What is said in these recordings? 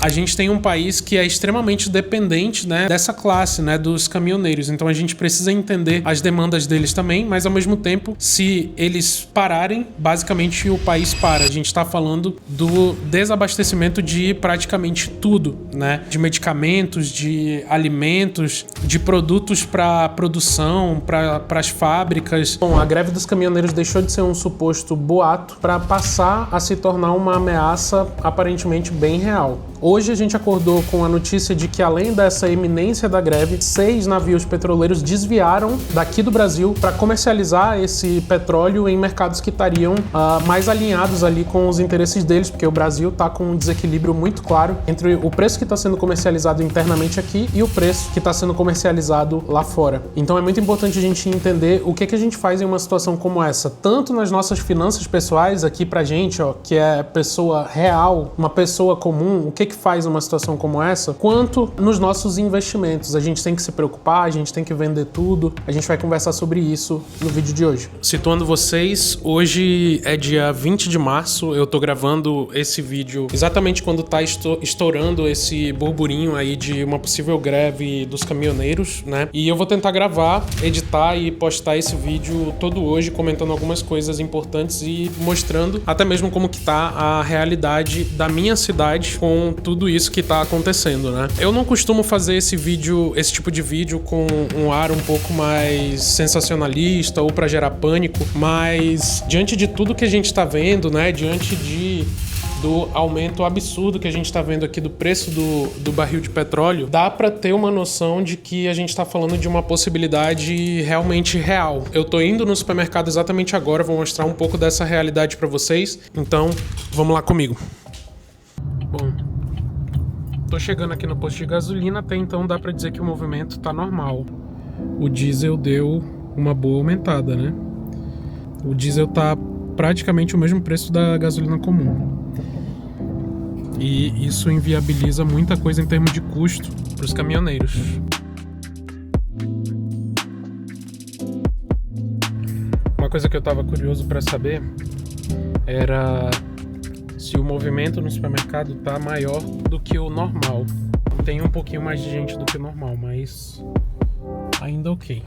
A gente tem um país que é extremamente dependente, né, dessa classe, né, dos caminhoneiros. Então a gente precisa entender as demandas deles também, mas ao mesmo tempo, se eles pararem, basicamente o país para. A gente está falando do desabastecimento de praticamente tudo, né, de medicamentos, de alimentos, de produtos para produção, para as fábricas. Bom, a greve dos caminhoneiros deixou de ser um suposto boato para passar a se tornar uma ameaça aparentemente bem real. Hoje a gente acordou com a notícia de que, além dessa iminência da greve, 6 navios petroleiros desviaram daqui do Brasil para comercializar esse petróleo em mercados que estariam mais alinhados ali com os interesses deles, porque o Brasil está com um desequilíbrio muito claro entre o preço que está sendo comercializado internamente aqui e o preço que está sendo comercializado lá fora. Então é muito importante a gente entender o que a gente faz em uma situação como essa, tanto nas nossas finanças pessoais aqui pra gente, ó, que é pessoa real, uma pessoa comum, o que faz uma situação como essa, quanto nos nossos investimentos. A gente tem que se preocupar, a gente tem que vender tudo. A gente vai conversar sobre isso no vídeo de hoje. Situando vocês, hoje é dia 20 de março, eu tô gravando esse vídeo exatamente quando tá estourando esse burburinho aí de uma possível greve dos caminhoneiros, né? E eu vou tentar gravar, editar e postar esse vídeo todo hoje, comentando algumas coisas importantes e mostrando até mesmo como que tá a realidade da minha cidade com tudo isso que tá acontecendo, né? Eu não costumo fazer esse tipo de vídeo com um ar um pouco mais sensacionalista ou pra gerar pânico, mas diante de tudo que a gente tá vendo, né? Diante do aumento absurdo que a gente está vendo aqui do preço do barril de petróleo, dá para ter uma noção de que a gente está falando de uma possibilidade realmente real. Eu tô indo no supermercado exatamente agora, vou mostrar um pouco dessa realidade para vocês, então vamos lá comigo. Bom, tô chegando aqui no posto de gasolina, até então dá para dizer que o movimento tá normal. O diesel deu uma boa aumentada, né? O diesel tá praticamente o mesmo preço da gasolina comum. E isso inviabiliza muita coisa em termos de custo para os caminhoneiros. Uma coisa que eu estava curioso para saber era se o movimento no supermercado tá maior do que o normal. Tem um pouquinho mais de gente do que o normal, mas ainda ok.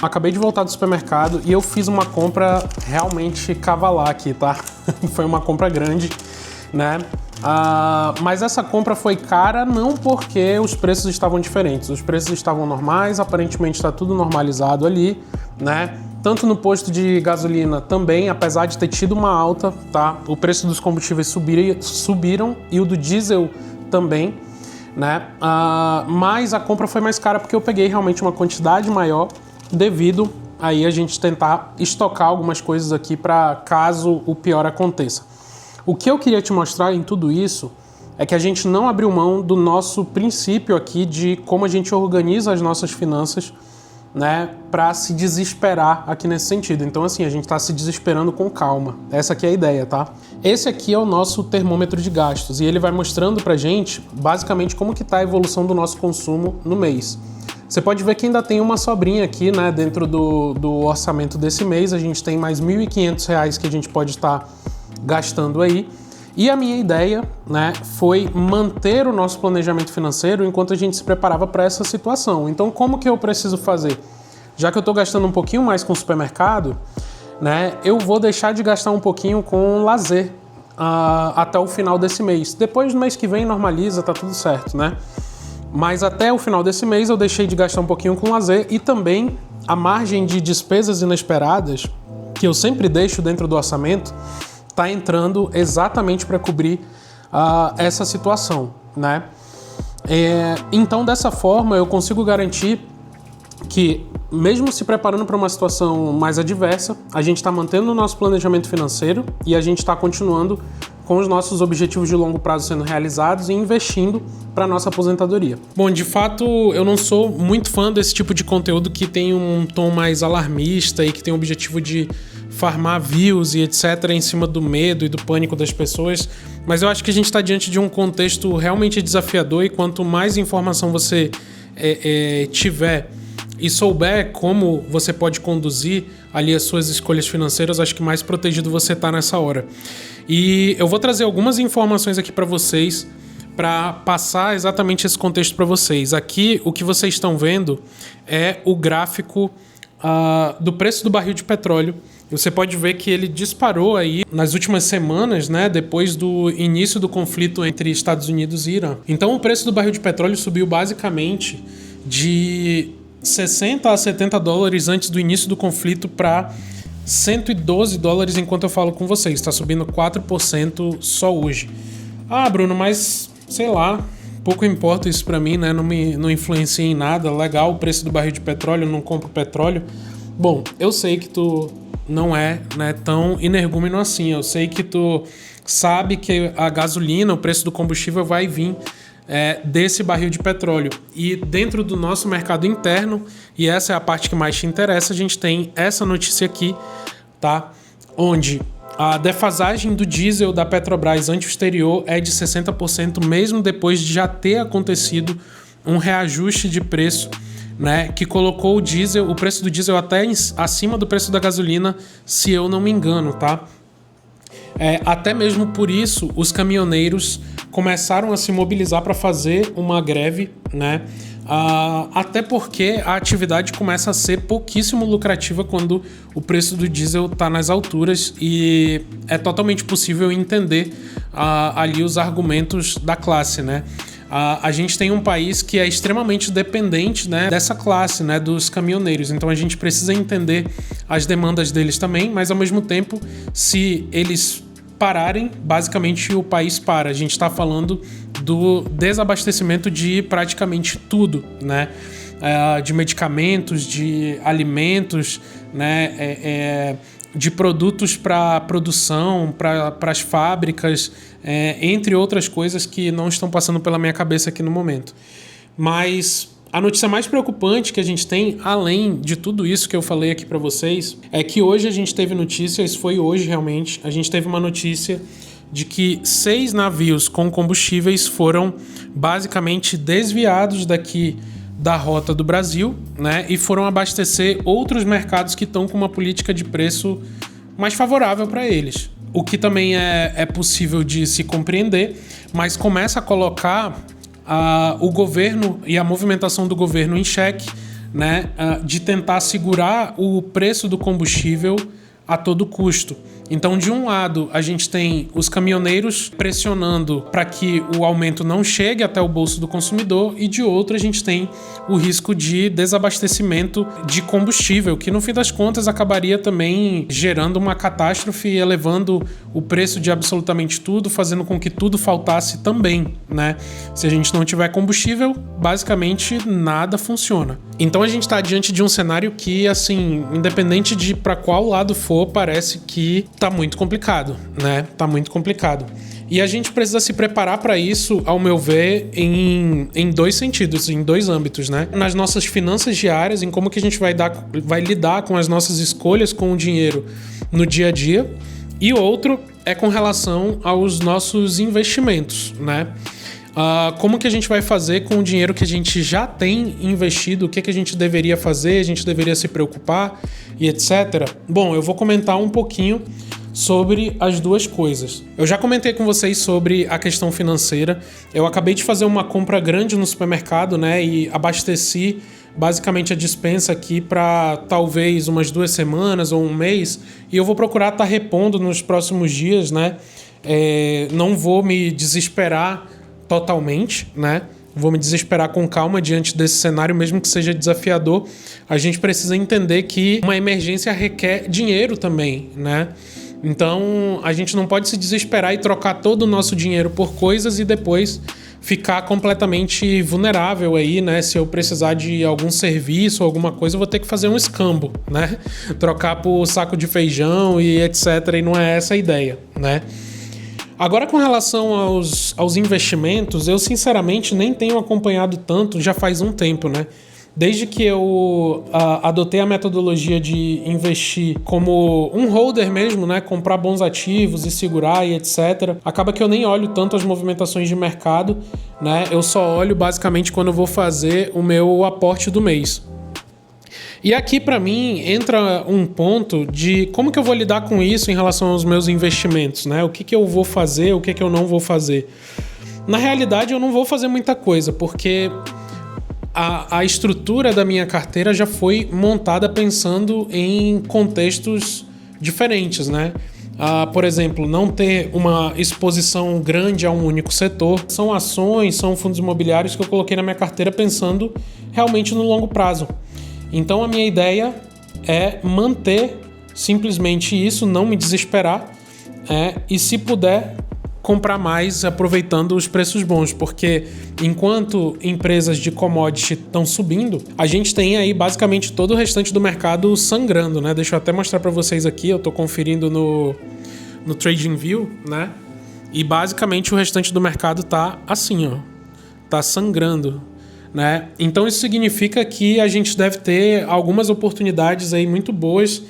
Acabei de voltar do supermercado e eu fiz uma compra realmente cavalar aqui, tá? Foi uma compra grande, né? Mas essa compra foi cara não porque os preços estavam diferentes. Os preços estavam normais, aparentemente está tudo normalizado ali, né? Tanto no posto de gasolina também, apesar de ter tido uma alta, tá? O preço dos combustíveis subiram e o do diesel também, né? Mas a compra foi mais cara porque eu peguei realmente uma quantidade maior, devido aí a gente tentar estocar algumas coisas aqui para caso o pior aconteça. O que eu queria te mostrar em tudo isso é que a gente não abriu mão do nosso princípio aqui de como a gente organiza as nossas finanças, né, para se desesperar aqui nesse sentido. Então assim, a gente está se desesperando com calma. Essa aqui é a ideia, tá? Esse aqui é o nosso termômetro de gastos e ele vai mostrando pra gente basicamente como que tá a evolução do nosso consumo no mês. Você pode ver que ainda tem uma sobrinha aqui, né, dentro do orçamento desse mês. A gente tem mais R$ 1.500 que a gente pode estar gastando aí. E a minha ideia, né, foi manter o nosso planejamento financeiro enquanto a gente se preparava para essa situação. Então, como que eu preciso fazer? Já que eu estou gastando um pouquinho mais com o supermercado, né, eu vou deixar de gastar um pouquinho com lazer até o final desse mês. Depois do mês que vem normaliza, tá tudo certo, né? Mas até o final desse mês eu deixei de gastar um pouquinho com lazer e também a margem de despesas inesperadas, que eu sempre deixo dentro do orçamento, está entrando exatamente para cobrir essa situação, né? Então, dessa forma, eu consigo garantir que, mesmo se preparando para uma situação mais adversa, a gente está mantendo o nosso planejamento financeiro e a gente está continuando com os nossos objetivos de longo prazo sendo realizados e investindo para nossa aposentadoria. Bom, de fato, eu não sou muito fã desse tipo de conteúdo que tem um tom mais alarmista e que tem o objetivo de farmar views e etc. em cima do medo e do pânico das pessoas, mas eu acho que a gente está diante de um contexto realmente desafiador e quanto mais informação você tiver e souber como você pode conduzir ali as suas escolhas financeiras, acho que mais protegido você está nessa hora. E eu vou trazer algumas informações aqui para vocês para passar exatamente esse contexto para vocês. Aqui, o que vocês estão vendo é o gráfico do preço do barril de petróleo. Você pode ver que ele disparou aí nas últimas semanas, né, depois do início do conflito entre Estados Unidos e Irã. Então, o preço do barril de petróleo subiu basicamente de 60 a 70 dólares antes do início do conflito para 112 dólares enquanto eu falo com vocês. Está subindo 4% só hoje. Ah, Bruno, mas sei lá, pouco importa isso para mim, né? Não influencia em nada. Legal o preço do barril de petróleo, não compro petróleo. Bom, eu sei que tu não é, né, tão energúmeno assim. Eu sei que tu sabe que a gasolina, o preço do combustível vai vir desse barril de petróleo. E dentro do nosso mercado interno, e essa é a parte que mais te interessa, a gente tem essa notícia aqui, tá? Onde a defasagem do diesel da Petrobras ante o exterior é de 60%, mesmo depois de já ter acontecido um reajuste de preço, né, que colocou o preço do diesel até acima do preço da gasolina, se eu não me engano, tá? Até mesmo por isso, os caminhoneiros começaram a se mobilizar para fazer uma greve, né? Até porque a atividade começa a ser pouquíssimo lucrativa quando o preço do diesel está nas alturas e é totalmente possível entender ali os argumentos da classe, né? A gente tem um país que é extremamente dependente, né, dessa classe, né, dos caminhoneiros. Então a gente precisa entender as demandas deles também, mas ao mesmo tempo, se eles pararem, basicamente o país para. A gente está falando do desabastecimento de praticamente tudo, né? De medicamentos, de alimentos, né? De produtos para produção, para as fábricas, entre outras coisas que não estão passando pela minha cabeça aqui no momento. Mas a notícia mais preocupante que a gente tem, além de tudo isso que eu falei aqui para vocês, é que hoje a gente teve notícias, foi hoje realmente, a gente teve uma notícia de que 6 navios com combustíveis foram basicamente desviados daqui da rota do Brasil, né, e foram abastecer outros mercados que estão com uma política de preço mais favorável para eles. O que também é possível de se compreender, mas começa a colocar o governo e a movimentação do governo em xeque, né, de tentar segurar o preço do combustível a todo custo. Então, de um lado, a gente tem os caminhoneiros pressionando para que o aumento não chegue até o bolso do consumidor e de outro a gente tem o risco de desabastecimento de combustível, que no fim das contas acabaria também gerando uma catástrofe e elevando o preço de absolutamente tudo, fazendo com que tudo faltasse também, né? Se a gente não tiver combustível, basicamente nada funciona. Então a gente está diante de um cenário que, assim, independente de para qual lado for, parece que tá muito complicado, né? Tá muito complicado. E a gente precisa se preparar para isso, ao meu ver, em dois sentidos, em dois âmbitos, né? Nas nossas finanças diárias, em como que a gente vai lidar com as nossas escolhas com o dinheiro no dia a dia. E outro é com relação aos nossos investimentos, né? Como que a gente vai fazer com o dinheiro que a gente já tem investido, o que a gente deveria fazer, a gente deveria se preocupar e etc. Bom, eu vou comentar um pouquinho sobre as duas coisas. Eu já comentei com vocês sobre a questão financeira. Eu acabei de fazer uma compra grande no supermercado, né, e abasteci basicamente a despensa aqui para talvez umas 2 semanas ou um mês, e eu vou procurar estar repondo nos próximos dias, né? Não vou me desesperar totalmente, né? Vou me desesperar com calma diante desse cenário, mesmo que seja desafiador. A gente precisa entender que uma emergência requer dinheiro também, né? Então, a gente não pode se desesperar e trocar todo o nosso dinheiro por coisas e depois ficar completamente vulnerável aí, né? Se eu precisar de algum serviço ou alguma coisa, eu vou ter que fazer um escambo, né? Trocar por saco de feijão e etc. E não é essa a ideia, né? Agora, com relação aos investimentos, eu sinceramente nem tenho acompanhado tanto, já faz um tempo, né? Desde que eu adotei a metodologia de investir como um holder mesmo, né? Comprar bons ativos e segurar e etc. Acaba que eu nem olho tanto as movimentações de mercado, né? Eu só olho basicamente quando eu vou fazer o meu aporte do mês. E aqui, para mim, entra um ponto de como que eu vou lidar com isso em relação aos meus investimentos, né? O que eu vou fazer, o que eu não vou fazer. Na realidade, eu não vou fazer muita coisa, porque a estrutura da minha carteira já foi montada pensando em contextos diferentes, né? Por exemplo, não ter uma exposição grande a um único setor. São ações, são fundos imobiliários que eu coloquei na minha carteira pensando realmente no longo prazo. Então a minha ideia é manter simplesmente isso, não me desesperar, e se puder comprar mais aproveitando os preços bons, porque enquanto empresas de commodity estão subindo, a gente tem aí basicamente todo o restante do mercado sangrando, né? Deixa eu até mostrar para vocês aqui, eu tô conferindo no TradingView, né? E basicamente o restante do mercado tá assim, ó, tá sangrando, né? Então isso significa que a gente deve ter algumas oportunidades aí muito boas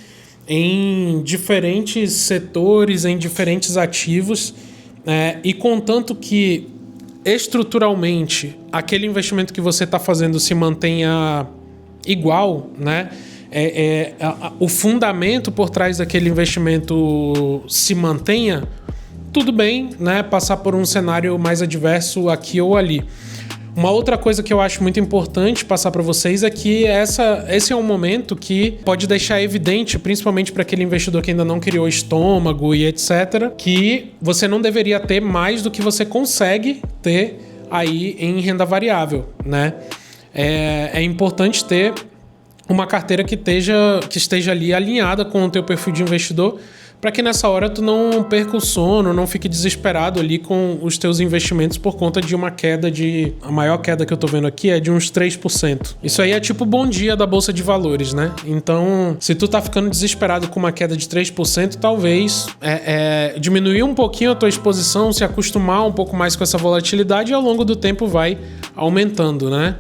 em diferentes setores, em diferentes ativos, e contanto que estruturalmente aquele investimento que você está fazendo se mantenha igual, né? O fundamento por trás daquele investimento se mantenha, tudo bem, né? Passar por um cenário mais adverso aqui ou ali. Uma outra coisa que eu acho muito importante passar para vocês é que esse é um momento que pode deixar evidente, principalmente para aquele investidor que ainda não criou estômago e etc., que você não deveria ter mais do que você consegue ter aí em renda variável, né? É importante ter uma carteira que esteja ali alinhada com o teu perfil de investidor, para que nessa hora tu não perca o sono, não fique desesperado ali com os teus investimentos por conta de uma queda a maior queda que eu tô vendo aqui é de uns 3%. Isso aí é tipo bom dia da Bolsa de Valores, né? Então, se tu tá ficando desesperado com uma queda de 3%, talvez diminuir um pouquinho a tua exposição, se acostumar um pouco mais com essa volatilidade e ao longo do tempo vai aumentando, né?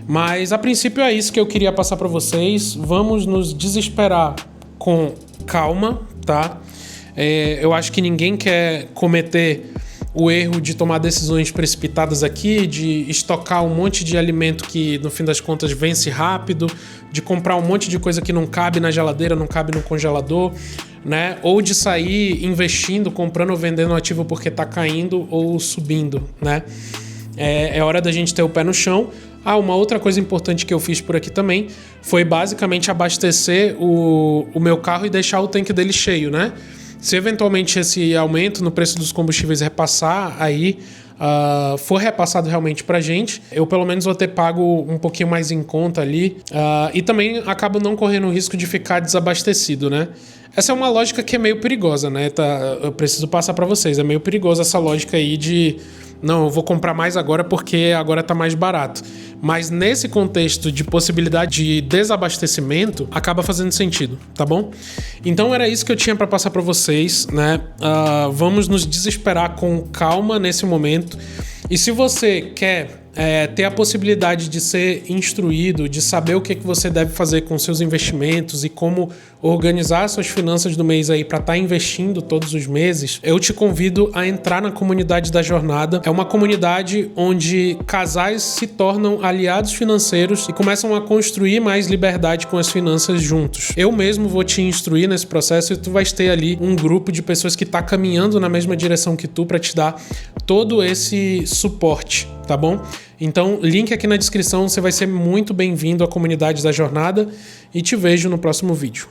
Mas a princípio é isso que eu queria passar para vocês. Vamos nos desesperar com calma, tá? Eu acho que ninguém quer cometer o erro de tomar decisões precipitadas aqui, de estocar um monte de alimento que no fim das contas vence rápido, de comprar um monte de coisa que não cabe na geladeira, não cabe no congelador, né? Ou de sair investindo, comprando ou vendendo ativo porque tá caindo ou subindo, né? É hora da gente ter o pé no chão. Uma outra coisa importante que eu fiz por aqui também foi basicamente abastecer o meu carro e deixar o tanque dele cheio, né? Se eventualmente esse aumento no preço dos combustíveis repassar, aí for repassado realmente pra gente, eu pelo menos vou ter pago um pouquinho mais em conta ali, e também acabo não correndo o risco de ficar desabastecido, né? Essa é uma lógica que é meio perigosa, né? Eu preciso passar pra vocês, é meio perigosa essa lógica aí de não, eu vou comprar mais agora porque agora tá mais barato. Mas nesse contexto de possibilidade de desabastecimento, acaba fazendo sentido, tá bom? Então era isso que eu tinha para passar para vocês, né? Vamos nos desesperar com calma nesse momento. E se você quer ter a possibilidade de ser instruído, de saber o que você deve fazer com seus investimentos e como organizar suas finanças do mês aí para estar investindo todos os meses, eu te convido a entrar na comunidade da Jornada. É uma comunidade onde casais se tornam aliados financeiros e começam a construir mais liberdade com as finanças juntos. Eu mesmo vou te instruir nesse processo e tu vais ter ali um grupo de pessoas que está caminhando na mesma direção que tu para te dar todo esse suporte, tá bom? Então, link aqui na descrição, você vai ser muito bem-vindo à comunidade da Jornada e te vejo no próximo vídeo.